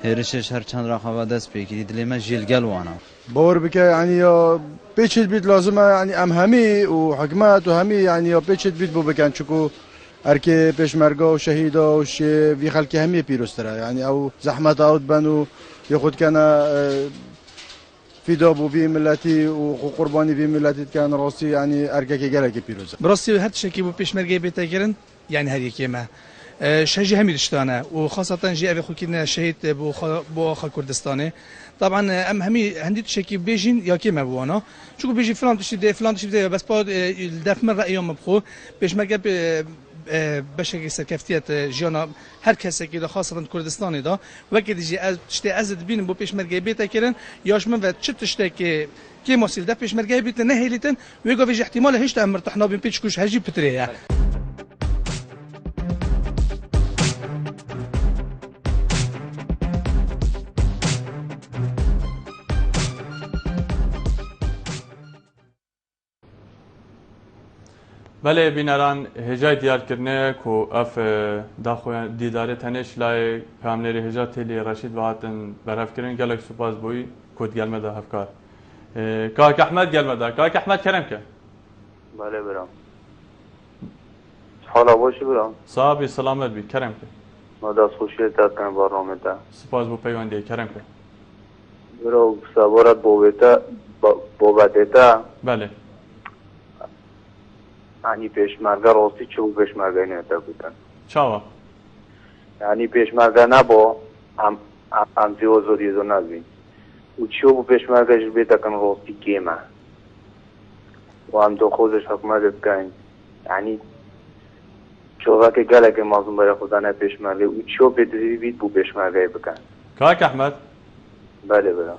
هرشش هر چند رقابه دست بيكري دليما جيل قالوانا باور بك يعني بيتشت بيت لازمه يعني ام همي وحكمات وهمي يعني بيتشت بيت بو بكن چكو اركي پیشمرگا و شهيدا و شي في خلق همي بيروسترا يعني او زحمت اود بنو ياخد كان فدا بو بي ملتي وقرباني بي ملتي كان راسي يعني اركي جلك بيروز براسي هاد شكي بو پیشمرگا بيتاگرن يعني هر يكي ما شجي همي دشتانه وخاصه جي ابي خوكينا شهيد بو اخا كردستاني طبعا ام همي هندي شكي بيجين يا كيما بوانا شو بيجي فلان تشي فلان تشي بس با الدفع من رايهم بخو پیشمرگا بشكل سركفتيات جانا هر کسی که خاصه کردستانی دا وقتی دیجی از تشتی از ببینیم با پیشمرگی بیت کردن یاش من و چه تشتی که مسئول ده پیشمرگی بیت نه هلیتن و گفت احتمال هیچ امر تحنا بین پیچ کوش هجی پتریه بله بینران هجای دیار کرنه کو اف داخل دیداره تنش لای کاملی هجا تلی رشید واتن برف کرن گلک سپاس بوی کود گلمه ده افکار کاک احمد گلمه ده کاک احمد کرم که بله برام حالا باشی برام صاحبی سلامت بی کرم که ما دست خوشیت داد کنم برنامه ده سپاس بو پیوندی کرم که برو سوارت بوبته بله یعنی پیشمرگه راستی چه پیشمرگه نیتا بودن چاوا یعنی پیشمرگه نبا هم زیوزو دیزو نزبین و چه پیشمرگه جر بیتا کن راستی کیمه و هم دو خودش حکمت بکن یعنی چوغا که گله که مازم برای خدا نه پیشمرگه و چه بیتری بید بو پیشمرگه بکن کاک احمد بله برام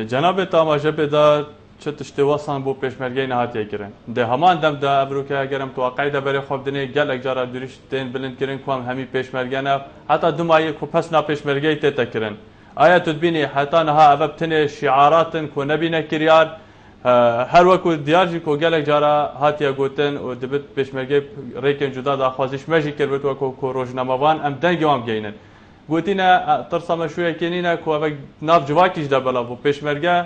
جناب تاماجه بدا چه تشتی واسان بو پیشمرگی نهاتی کردن ده همان دم ده ابروکه اگرم تو عقیده برای خوب دنی گل اجرا دریش دین بلند کردن کوام همی پیشمرگی نه حتی دو مایه کو پس نا پیشمرگی تیتا کردن آیا تدبینی حتی نها ابتنی شعاراتن کو نبینه کریار هر وقت دیارجی کو گل اجرا هاتی گوتن و دبت پیشمرگی ریکن جدا دا خوازش مجی کرد و کو روزنامه‌وان ام دنگی وام گینن گوتینا ترسم شویه کنینا کو اگ ناف جواکیش ده بلا بو پیشمرگی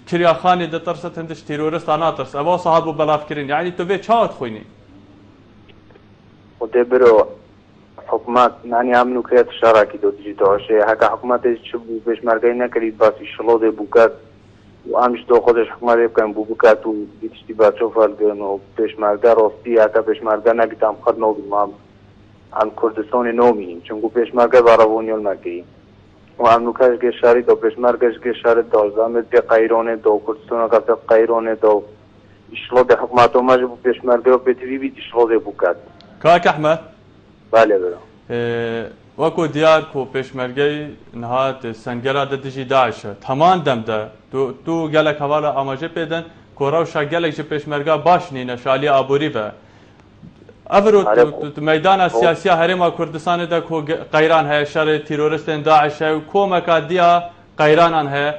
کریا خانی ده ترست هندش تیرورست آناترس اوا صاحب بلاف کرین یعنی تو به چاوت خوینی خود برو حکومت یعنی هم نکات شراکی دو دیجیتاشه هک حکومتش چه بو پشمرگای نکرید باسی شلوده بوکات و همش دو خودش حکومت بکن بوکات و دیشتی بچه فرگن و پشمرگا راستی هک پشمرگا نبیتم خد نو بیم هم کردستان نو میم چون گو پشمرگا باراونیال مکی و هم نکاتش که شهری دو پشمرگاش که شهر دازدامت به قیرانه دو کردستان که به قیرانه دو شلوده حکومت و مجبور پشمرگا بتوی بیت شلوده بوکات کاک احمد بله برام وەکو دیار کۆ پێشمەرگەی نهات سەنگەرا دەدژی داعشە تەمان دەمدە دوو گەلێک هەواڵە ئاماژە پێدەن کۆڕەوشە گەلێکی پێشمەرگا باش نینە شالی ئابووری بە ئەڤرۆ مەدانە سیاسیا هەرێما کوردستانێدا کۆ قەیران هەیە شەڕێ تیرۆریستێن داعشە و کۆمەکە دیا قەیرانان هەیە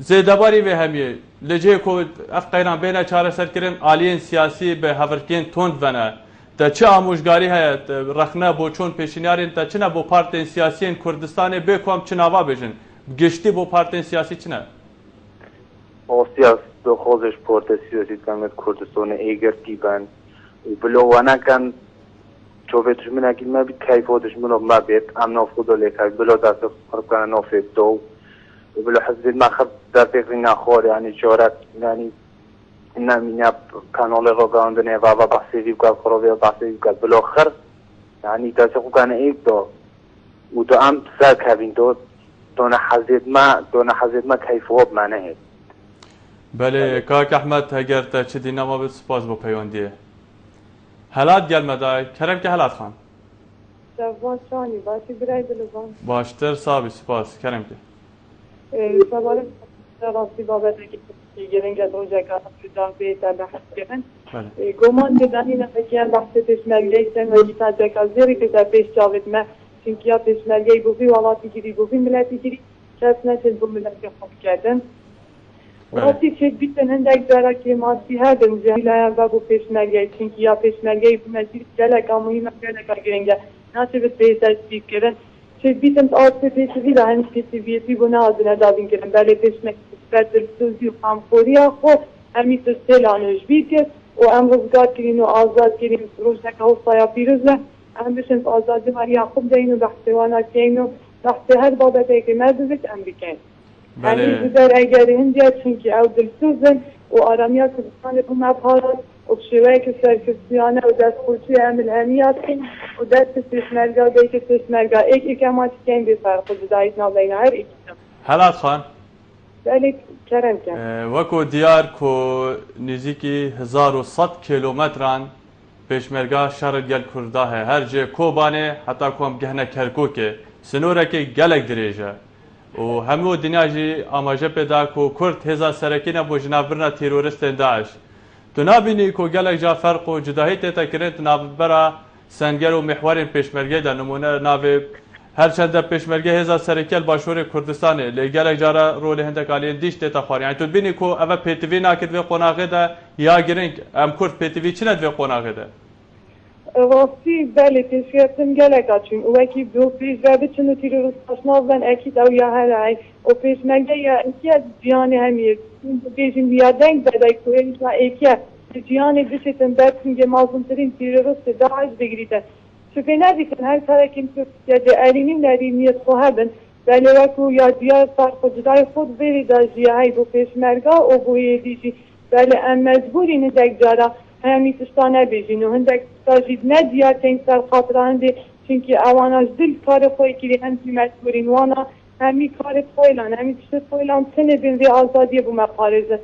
زێدەباری وێ هەمیە لەجێ کۆ ئەف قەیران بێنە چارەسەرکردن ئالیین سیاسی بە هەڤرکێن تۆند بەنە تا چه آموزگاری هست رخنه با چون پیشنیارین تا چنه با پارتین سیاسی کردستان بکوام چناوا بجن گشتی با پارتین سیاسی چنه سیاست دو خودش پارت سیاسی کامت کردستان ایگر تیبن و بلوانه کن چوبتش من اگه ما بید کیفاتش منو ما بید امنا خدا لیکن بلو دست خراب کنه نافید دو و بلو حزبید ما خب در فکر نخوار یعنی جارت یعنی نمینه کانال را گاندنه و بحثی بکرد خرابی و بحثی بکرد بالاخر یعنی دست خوب کنه ایک دو و دو هم سر کبین دونه حضید ما کیفواب منه هید بله کاک احمد هگر تا چه دینا ما به سپاس با پیوندیه حالات گلمده کرم که حالات خان سبان شانی باشی برای دلوان باشتر صاحبی سپاس کرم که سوال راستی بابت گرنگ از اونجا که اصلا بهتر بحث کردن گمان دادنی نفکر بحث پشمرگی سنگی تجرک از زیری که در پیش جاوید ما چونکه یا پشمرگی بوی والاتی گیری بوی ملتی گیری کس نشد بو ملتی خوب کردن راستی چه بیتن هندک داره که ماسی هردن جهیل و بو پشمرگی چونکه یا پشمرگی بو مجید جلک مهمه جلک گرنگه ناشه به پیش چیز کردن چه بیتن آسه پیشوی و هنش پیشویتی بو نازنه دابین کردن بله پشمرگی سوزی و خامخوری خود همی سلانش بیده و امروزگار کرین و آزاد کرین روزنک و سایا پیروزه هم بشن آزادی ماری خوب دین و بحثوانا کین و بحث هر بابته که مردوزش امریکن همی بودر اگر هندیا چونکه او دلسوزن و آرامیا کردستان بو مبهارات و شوه که سرکسیانه و دست خوشی عمل همیات کن و دست پشمرگا و دیگه پشمرگا ایک اکماتی کن بفرق و جدایت نابین هر ایک حالات خان بله کرم کن وکو دیار کو نزدیکی 1100 کیلومتران پیشمرگا شهر گل کرده ہے هر جه کوبانه حتی کوم گهنه کرکوکه سنوره که گلک دریجه و همو دنیا جی آماجه پیدا کو کرد هزا سرکینه بو جنابرنا تیرورست داعش تو نابینی کو گلک جا فرق و جداهی تیتا کرن نابرا سنگر و محور پیشمرگی دا نمونه ناوی هرچند پشمرگی هزار سرکل باشور کردستانه لگرک جارا رول هندک آلین دیش دیتا خوار یعنی تو بینی کو اوه پیتوی ناکد و قناغه ده یا گرنگ ام کرد پیتوی چی ند و قناغه ده راستی بله پیشگرتم گلک آچون او اکی دو پیش و بچنو تیر روز پاشناو بن اکید او یا هرعی و پیشمرگی یا اکی از جیان همیه بیشن بیا دنگ بدای که اکی جیان بشتن برسنگ مازمترین تیر روز داعش بگریدن شوفي نادي كان هاي ترى كنت جاريين نادي نيت خهبن بلواكو يا ديار فرق جداي خود بيري داجي هاي بو پشمرگا او بو يديجي بل ام مجبوري ندك جارا همي تشتانه بيجين وهندك تاجيد نديا تين سر خاطر عندي چونكي اواناش دل كار خوي كري هنتي مجبورين وانا همي كار خويلان همي تشت خويلان سنه بين ذي آزادي بو مقارزه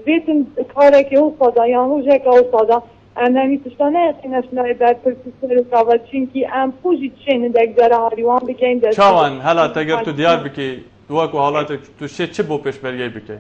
بيتن كارك او صدا يعني جاك او صدا اندامی تشتانه نشنای در پرسیسر کاوال چینکی ام پوجی چین دک در هاریوان بکن دست چاوان هلا تگر تو دیار بکی دوکو حالات تو چه بو پشمرگی بکی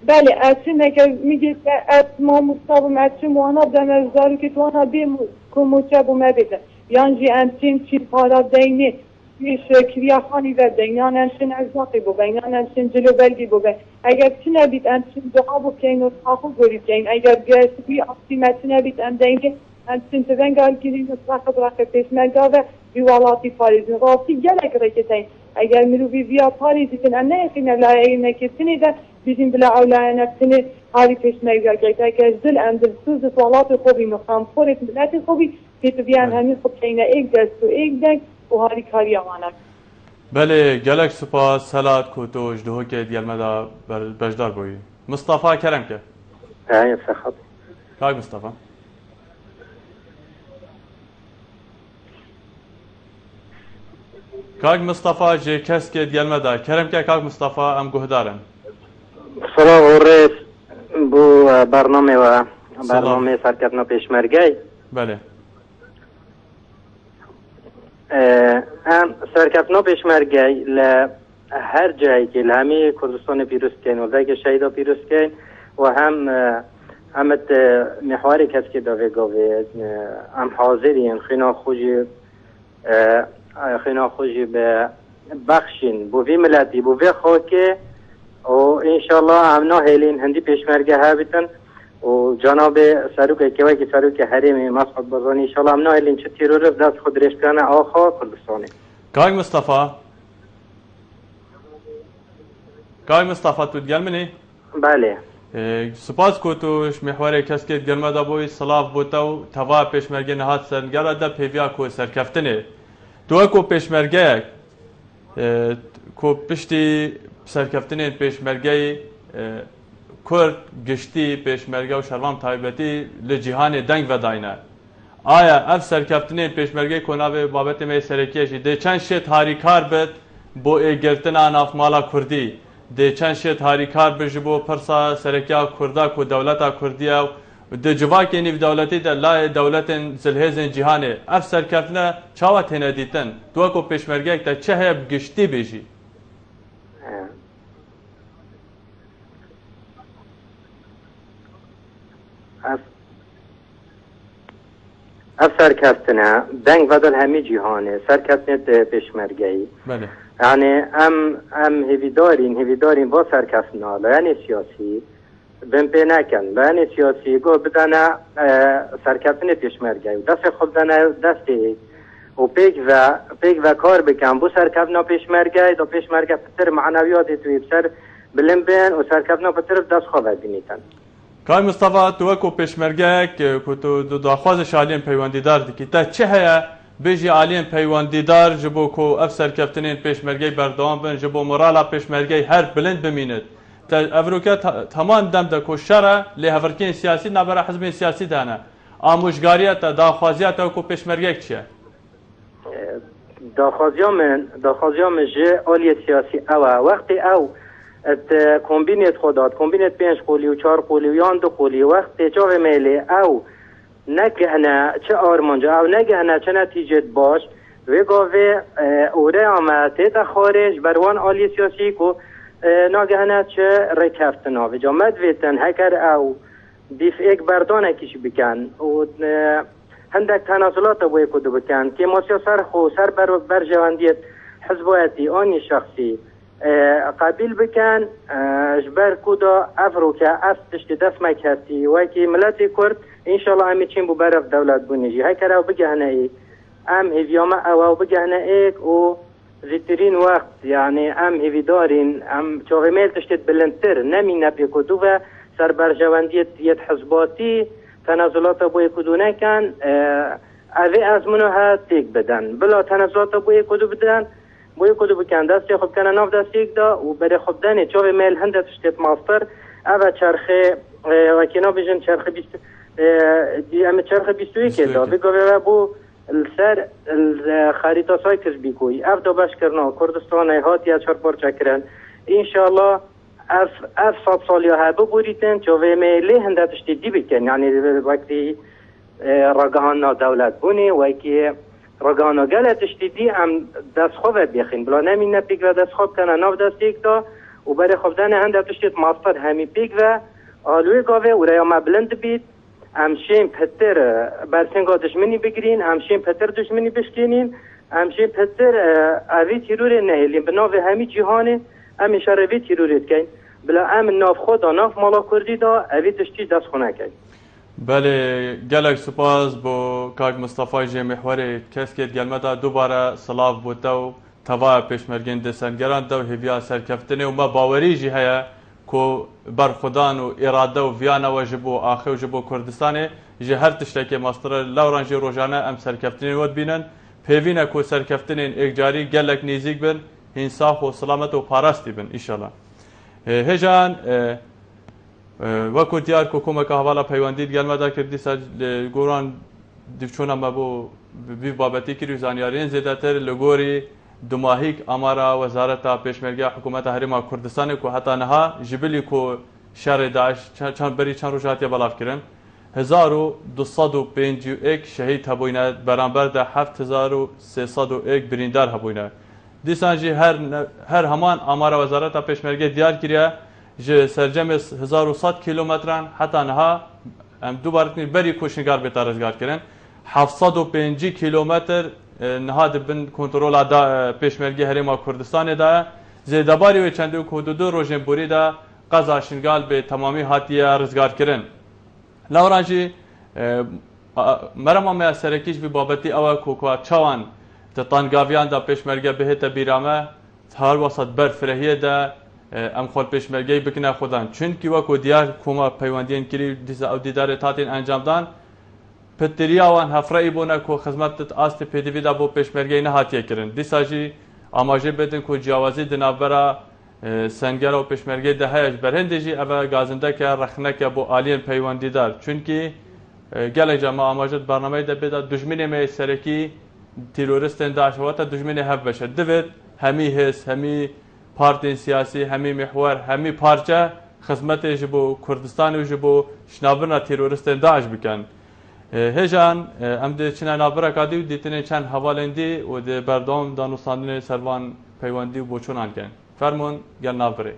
بله اصلا اگر میگه از ما مصابم اصلا وانا دمزدارو که تو وانا بیم کموچه بو مبیده یانجی انچین چی پارا دینه میش کریاخانی و دینان انچین ارزاقی بو بینان انچین جلو بلگی بو بین اگر چی نبید انچین دعا بو کین و تاخو گورید کین اگر گرسوی اقسیمتی نبید اندینگه انچین تونگال گیرین و تاخو پیشمرگا و بیوالاتی پاریزین راستی گلک رکتین اگر مروی بیا پاریزیتن ام نیخین لایه نکتینی ده بیدین بلا اولای نفتینی هاری پیشمرگا گیت اگر دل اندل سوزت والاتی خوبی نخام خورت ملت خوبی که تو بیان همین خب اینه ایک دست و ایک دک و هاری کاری آمانک. بله گلک سپاس سلات کو تو اجدهو که دیالمدا بجدار بوی. مصطفى کرم که. ای سخت. کاغ مصطفى. کاغ مصطفى جه کس که دیالمدا کرم که کاغ مصطفى ام گهدارن. سلام ورس بو برنامه سرکتنا پیشمرگی. بله. ام سرکتنا پیشمرگی ل هر جایی که همی کردستان پیروز کن و که شهیدا پیروز کن و هم همت محوری کس که داوی گاوی هم حاضرین خینا خوشی به بخشین بو وی ملتی بو وی خاکه و انشالله هم ناهلین هندی پیشمرگی ها بیتن و جناب سروک کیوی که سروک حریم مسعود بازانی انشالله هم ناهلین چه تیرور دست خود رشکان آخا کردستانی. کاغ مصطفى تو گلمنی؟ بله. سپاس کو توش محور کس که گلمه دا بوی صلاف بوتاو توا پیشمرگی نهات سرنگره دا پیویا کو سرکفتنه. تو کو پیشمرگی کو پشتی سرکفتنه پیشمرگی کرد گشتی پیشمرگی و شروان تایبتی لجیهان دنگ و داینه. آیا اف سرکفتنه پیشمرگی کنابه بابت می سرکیش ده چند شت هاریکار بد بو ایگرتنا ناف مالا کردی ده چند شت هاریکار بج بو پرسا سرکیا کردا کو دولتا کردیا ده جواکی نیو دولتی ده لا دولت زلهزن جهانه اف سرکفتنه چاوت هنه دیتن دو کو پیشمرگی تا چه هب گشتی بیجی اف سرکفتنه دنگ بدل همی جهانه سرکفتنه پیشمرگی. بله. یعنی ام هیویدارین با سرکفتنا لایانی سیاسی بم پی نکن لایانی سیاسی گو بدانه سرکفتنه پیشمرگی و دست خود دانه دستی و پیک و کار بکن بو سرکفتنا پیشمرگی دا پیشمرگی پتر معنویاتی توی بسر بلن بین و سرکفتنا پتر دست خواه بینیتن. کاغ مصطفى تو کو پیشمرگی کو تو داخواز عالم پیوندیدار دکی تا چه هيا بيجي عالم پیوندیدار جبو کو افسر کفتنین پیشمرگی بردوام بن جبو مورالا پیشمرگی هر بلند بمينت تا افروكا تمام دم دا کو شرع لهفركين سياسي نبر حزب سياسي دانا آموزگاریت داخوازیت کو پیشمرگی چیه داخوازیام جه آلی سیاسی وقتی او ات کمبینت خودات کمبینت 5 قولی و 4 قولی و یان 2 قولی وقت جاوه میلی او نگهنه چه آرمانجا او نگهنه چه نتیجت باش و گاوه اوره آمد تیتا خارج بروان آلی سیاسی کو نگهنه چه رکفتنا و جامد ویتن هکر او دیف ایک بردانه کش بکن و هندک تنازلات بوی کدو بکن که ماسیا سر خو سر بر جواندیت حزبایتی آنی شخصی قبیل بکن جبر کدا افروکا افتشت دست مکهتی و که ملتی کرد انشالله همی چین بو برف دولت بونیجی های کرا و بگهنه ای ام هیویام او بگهنه ایک و زیترین وقت یعنی ام هیوی دارین ام چاقی میل تشتید بلندتر نمی نپی کدو و سر برجواندیت یت حزباتی تنازلات بوی کدو نکن اوی از منو ها تیک بدن بلا تنازلات بوی کدو بدن بوی کدو بکن دستی خوب کنه ناف دستی دا و برای خوب دنی چاوی میل هنده تشتید ماستر او چرخه وکینا بیجن چرخه بیست ام چرخه بیستوی که دا بگوه بو سر خریطه سای کس بیکوی اف دا باش کرنا کردستان هاتی از چار پارچه کرن انشاءالله اف 100 سالی ها ببوریتن چاوی میلی هنده تشتید دی بکن یعنی وقتی رگهان دولت بونی وکی رگانا گلت اشتیدی هم دست خوب بیخین بلا نمین نپیک و دست خوب کنه ناف دست ایک دا و برای خوب دانه هنده تشتید ماستر همی پیک و آلوی گاوه و ریا مبلند بید همشین پتر برسنگا دشمنی بگیرین همشین پتر دشمنی بشکینین همشین پتر اوی تیرور نهیلین به ناف همی جهانه همیشه روی تیروریت کن بلا ام ناف خدا ناف مالا کردی دا اوی تشتید دست خونه کن بله گلک سپاس بو کاغ مصطفى جه محور کسکت گلمتا دوباره صلاف بوتا و توا پیشمرگین دسنگران دو هیویا سرکفتنه و ما باوری جی هیا کو برخودان و اراده و ویانه و جبو آخه و جبو کردستانه جه هر تشتکی ماستر لورانجی روزانه ام سرکفتنین ود بینن پیوینه کو سرکفتنین اکجاری گلک نیزیک بن انصاف و سلامت و پاراستی بن انشالله هجان وەکو دیار کۆکۆمەکە هەواڵە پەیوەندیت گەلمەدا کردی گۆڕان دیچۆنە مە بۆ بی بابەتی کرد و زانیاریان زێدەتر لە گۆری دوماهیک ئامارە وەزارەتە پێشمەرگە حکوومەتە هەرێما کوردستانی و هەتا نەها ژبلی کۆ شاری داعش چەند بەری چەند ڕۆژ هاتیە بەڵاوکردن 1251 شەهید هەبووینە بەرامبەردا 7301 بریندار هەبووینە دیسانجی هەر هەمان ئامارە وەزارەتە پێشمەرگە دیار کردە ji sercemê 1100 kilometran heta niha em dubaretî berî koşingar bêta rizgarkirin 705 kilometr niha dibin kontrola pêşmergê Herêma Kurdistanê de zêdebarî wê çendî ku du rojên borî de qeza şingal bê temamî hatiye rizgarkirin. Lawran jî merema me serekî ji vî babetî ew e ku çawan di tangaviyan da pêşmerge bihête bîrame her wesat ber firehiyê de ام خود پێشمەرگەی بکنە خۆدان چونکی وەکو دیار کۆمە پەیوەندیان کردی دیسە ئەو دیدارێ تاتین ئەنجامدان پتریاوان هەفرەی بۆنە کۆ خزمەتت ئاستی پێدیویدا بۆ پێشمەرگەی نەهاتیەکردن دیساژی ئاماژێ بێتن کۆ جیاوازی دنابەرە سەنگەرە و پێشمەرگەی دەهەیەش بەرهێندێژی ئەvە گازندەکە ڕەخنەکە بۆ ئالین پەیوەندیدار چونکی gelek cama amacet barnameyi de beda düşmene me sereki teröristen daşvata düşmene hev beşe divit hemi his hemi partên siyasî hemî mihwer hemî parçe xizmetê ji bo Kurdistanê û ji bo şinavbirina teroristên Daeş bikin. Hêjan em dê çina navbireka dî û dîtinê çend hevalên dî û dê berdewam danûstandinê servan peywendî û boçûnan kirin. Fermûn gel navbirê.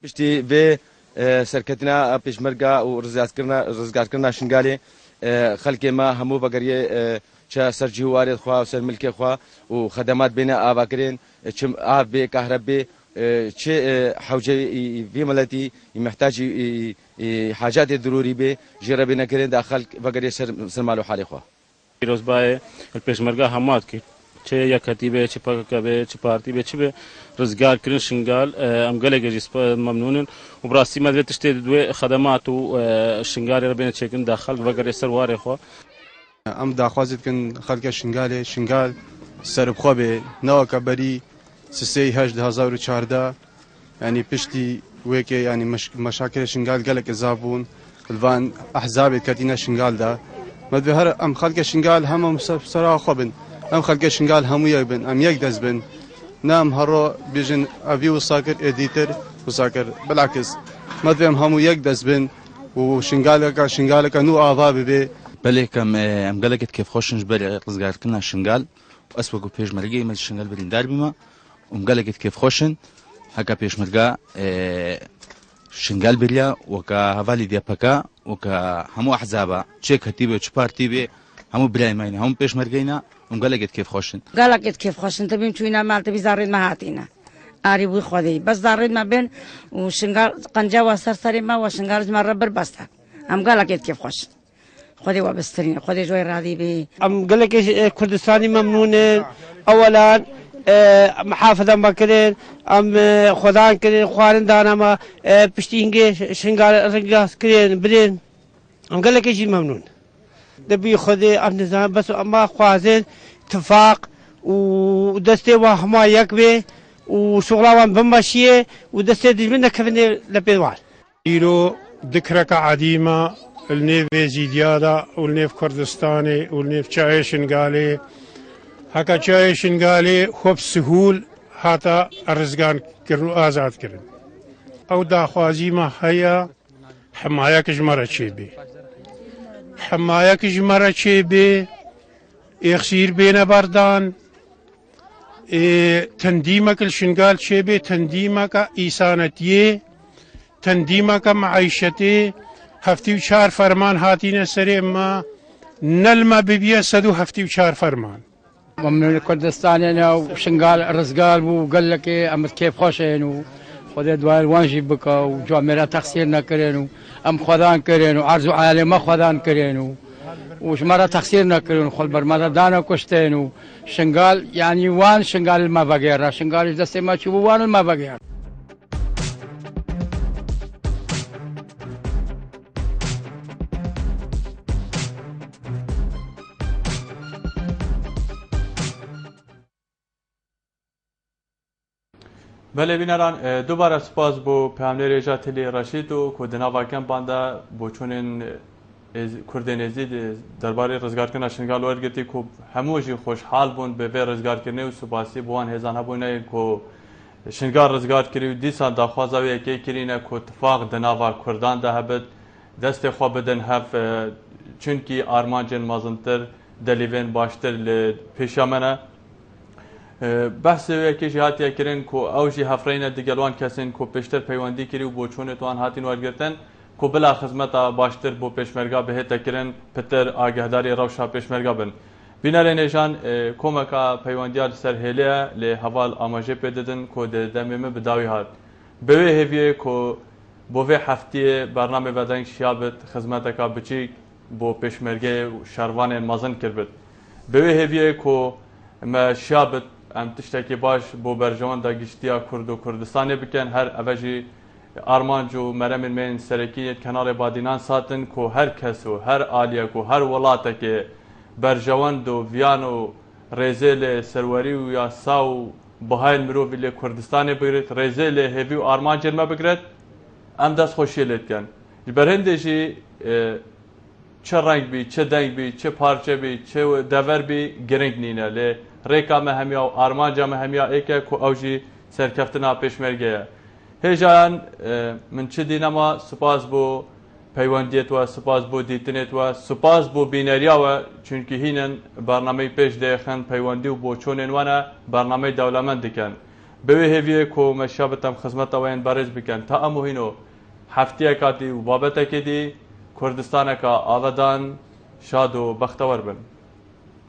Piştî vê serketina pêşmerga û rizgarkirina şingalê xelkê me hemû vegeriyê çi ser cîwarê xwe û ser milkê xwe û xedemat bêne avakirên çi av bê kahrebê çi hewce vê miletî mehtacî hacatê dirûrî bê jê re bênekirin da xelk vegeriye ser mal û halê xwe. Pîrozbayê pêşmerga hemat kir çi yekhetî bê çi PKK bê çi partî bê çi bê rizgarkirin şingal em gelekê jî memnûnin û bi rastî me divê tiştê di wê xedemat û şingalê re bêne çêkin da xelk vegeriye ser warê xwe. Em daxwazê dikin xelkê şingalê şingal seribxwe bê neweka berî sisê heşt 2014 yanî piştî wêkê yanî meşakilê şingal gelek ezav bûn li van ehzabê ketîne şingal de me divê her em xelkê şingal hemû sera xwe bin em xelkê şingal hemû yek bin em yek dest bin ne em hero bêjin evî wisa kir êdîtir wisa kir bilakis me divê em hemû yek dest bin û şingaleka nû ava bibe. Belêkem em gelekê kêfxweşin ji ber rizgarkirina şingal ez wekû pêşmergeyê me ji şingal birîndar bîme û em gelekê kêfxweşin heka pêşmerga şingal biriya weka hevalî DPK weka hemû ehzaba çêk hetî bê çi partî bê hemû birayê me hemû pêşmergeyne û em gelekê kêfxweşin. Gelekê kêfxweşin tibîn çûyîne mal tibî zarrên me hatîne. Arî wî xwedî bes zarrên me bin û şingal qenca we ser serê me we şingal ji me re birbeste. Em gelekê kêfxweşin. خودی وابسترین خودی جوی رادی بی ام قالك كردستاني ممنونين اولا محافظه مكرين ام خدان كرين خوارن دانا ما بشتينجي شنغال رنگاس كرين برين ام قالك شي ممنون دبي خدي ام نظام بس اما خوازين اتفاق ودستي وهما يكبي وشغلان بمشيه ودستي دجمنا كفني لبيوال يرو ذكرك عديمه النيف زيديادا والنيف كردستاني والنيف شاي شنغالي هكا شاي شنغالي خوب سهول هاتا الرزقان كرنو آزاد كرن او دا خوازيما هيا حمايا كجمرة شيبي حمايا كجمرة شيبي اخسير بين باردان تنديمك الشنغال شيبي تنديمك ايسانتيه تنديمك معيشتي هفتی و چهار فرمان هاتینه سری ما نلما ببیه 174 فرمان ممنون کردستان و شنگال رزگال بو قال لك امت كيف خوشين خدا دوای وانجی بکا و جامعه تقصیر نکرین و ام خدان کرین و عرض و عالم خدان کرین و شما تقصیر نکرین خود بر مدار دانا کشتین و شنگال یعنی وان شنگال ما بگیر شنگالش دست ما چوب وان ما بگیر. بله بینران دوباره سپاس بو پیامنی رجا تلی رشید و کودنا واکن بانده بو چونین کردن ازید درباره رزگار کردن شنگال ورگتی کو هموجی خوشحال بون به وی رزگار کردن و سپاسی بوان هزان هبونه کو شنگال رزگار کردن و دیسان داخوازه و یکی کرینه کو اتفاق دناوا کردان ده هبت دست خواه بدن هف چونکی آرمانجن مازنتر دلیوین باشتر پیشامنه بحث یکی جهاتی کردن کو اوجی هفرین دیگلوان کسین کو پیشتر پیوندی کری و بوچون توان هاتین ورگرتن کو بلا خدمت باشتر بو پیشمرگا به تکرن پتر آگهداری روشا پیشمرگا بن بینار نشان کومکا پیوندیار سر هلیه له حوال آماجه پیددن کو دممه بداوی هات به هویه کو بو هفته برنامه ودنگ شیابت خدمت کا بچی بو پیشمرگه شروان مازن کرد به هویه کو ما شیابت ام تشتکی باش بو برجوان دا گشتیا کرد و کردستان بکن هر اوجی آرمانج و مرمین من سرکی کنار بادینان ساتن کو هر کس و هر آلیا کو هر ولاته که برجوان دو ویان و ریزل سروری و یا ساو بهای مروفی لی کردستان بگرد ریزل هیوی و آرمانج ما بگرد ام دست خوشی لیت کن برهنده جی چه رنگ بی چه دنگ بی چه پارچه بی چه دور بی گرنگ نینه لی ریکا مهمیا و آرمانجا مهمیا ایکه کو اوجی سرکفتنا پیشمرگه هجان من چه دینما سپاس بو پیوندیت و سپاس بو دیتنیت و سپاس بو بینریا و چونکی هینن برنامه پیش دیخن پیوندی و بو چونن وانا برنامه دولمند دکن به هیویه کو مشابتم خدمت وین بارز بکن تا امو هینو هفتیه کاتی و بابته که دی کردستان کا آودان شاد و بختور بن